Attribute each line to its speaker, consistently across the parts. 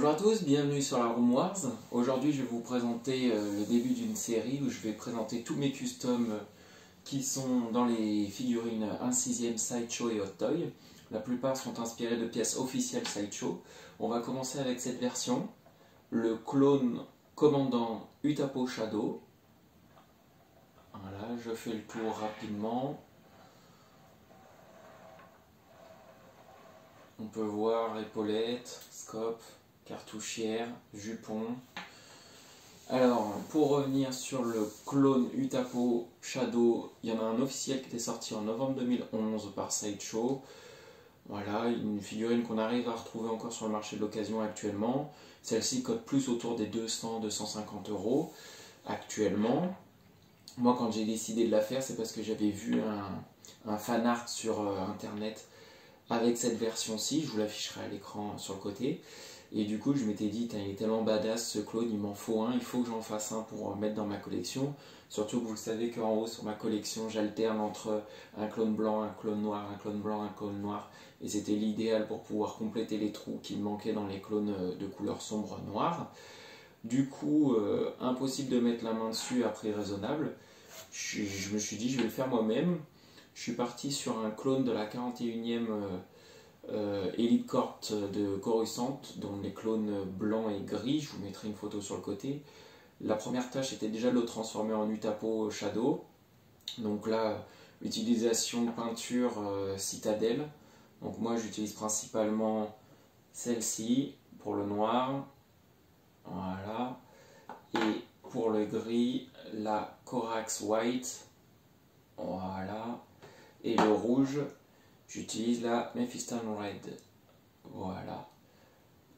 Speaker 1: Bonjour à tous, bienvenue sur la Room Wars. Aujourd'hui je vais vous présenter le début d'une série où je vais présenter tous mes customs qui sont dans les figurines 1/6 Sideshow et Hot Toy. La plupart sont inspirés de pièces officielles Sideshow. On va commencer avec cette version, le clone commandant Utapo Shadow. Voilà, je fais le tour rapidement. On peut voir épaulettes, scope, cartouchière, jupon. Alors, pour revenir sur le clone Utapo Shadow, il y en a un officiel qui était sorti en novembre 2011 par Sideshow. Voilà, une figurine qu'on arrive à retrouver encore sur le marché de l'occasion actuellement. Celle-ci cote plus autour des 200-250 € actuellement. Moi, quand j'ai décidé de la faire, c'est parce que j'avais vu un fan art sur internet avec cette version-ci. Je vous l'afficherai à l'écran sur le côté. Et du coup, je m'étais dit, il est tellement badass ce clone, il m'en faut un, il faut que j'en fasse un pour mettre dans ma collection. Surtout que vous savez qu'en haut, sur ma collection, j'alterne entre un clone blanc, un clone noir, un clone blanc, un clone noir. Et c'était l'idéal pour pouvoir compléter les trous qui me manquaient dans les clones de couleur sombre noire. Du coup, impossible de mettre la main dessus à prix raisonnable. Je me suis dit, je vais le faire moi-même. Je suis parti sur un clone de la 41e Elite Corps de Coruscant, dont les clones blancs et gris. Je vous mettrai une photo sur le côté. La première tâche était déjà de le transformer en Utapo Shadow. Donc là, utilisation de peinture citadelle. Donc moi, j'utilise principalement celle-ci pour le noir. Voilà. Et pour le gris, la Corax White. Voilà. Et le rouge, j'utilise la Mephiston Red. Voilà.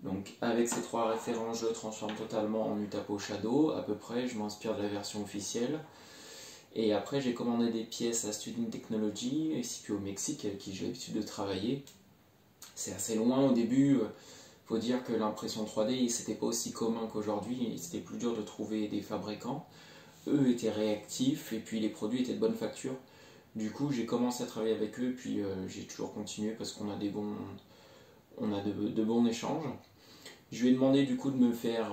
Speaker 1: Donc avec ces trois références, je transforme totalement en Utapo Shadow. À peu près, je m'inspire de la version officielle. Et après, j'ai commandé des pièces à Student Technology, ici puis au Mexique, avec qui j'ai l'habitude de travailler. C'est assez loin au début. Faut dire que l'impression 3D, c'était pas aussi commun qu'aujourd'hui. C'était plus dur de trouver des fabricants. Eux étaient réactifs et puis les produits étaient de bonne facture. Du coup, j'ai commencé à travailler avec eux, puis j'ai toujours continué parce qu'on a de bons échanges. Je lui ai demandé du coup de me faire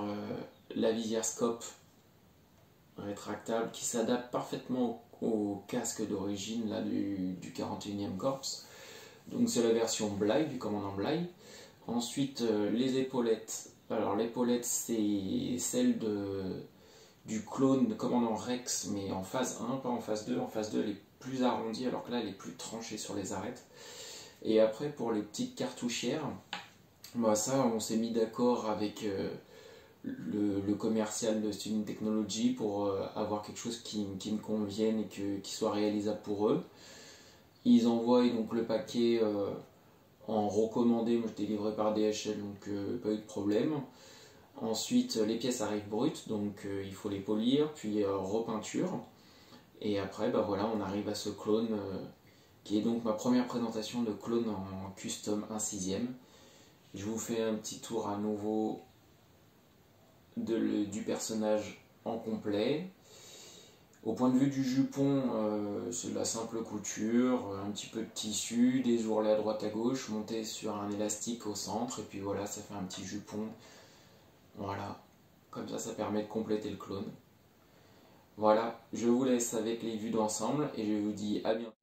Speaker 1: la visière scope rétractable qui s'adapte parfaitement au casque d'origine là du 41e Corps. Donc c'est la version Bly, du commandant Bly. Ensuite, les épaulettes. Alors l'épaulette, c'est celle du clone de commandant Rex, mais en phase 1, pas en phase 2. En phase 2, elle est plus arrondie, alors que là, elle est plus tranchée sur les arêtes. Et après, pour les petites cartouchières, bah ça, on s'est mis d'accord avec le commercial de Student Technology pour avoir quelque chose qui me convienne et qui soit réalisable pour eux. Ils envoient donc le paquet en recommandé, moi je délivré par DHL, donc pas eu de problème. Ensuite, les pièces arrivent brutes, donc il faut les polir, puis repeinture. Et après, bah voilà, on arrive à ce clone qui est donc ma première présentation de clone en custom 1/6. Je vous fais un petit tour à nouveau du personnage en complet. Au point de vue du jupon, c'est de la simple couture, un petit peu de tissu, des ourlets à droite à gauche, monté sur un élastique au centre, et puis voilà, ça fait un petit jupon. Voilà, comme ça permet de compléter le clone. Voilà, je vous laisse avec les vues d'ensemble et je vous dis à bientôt.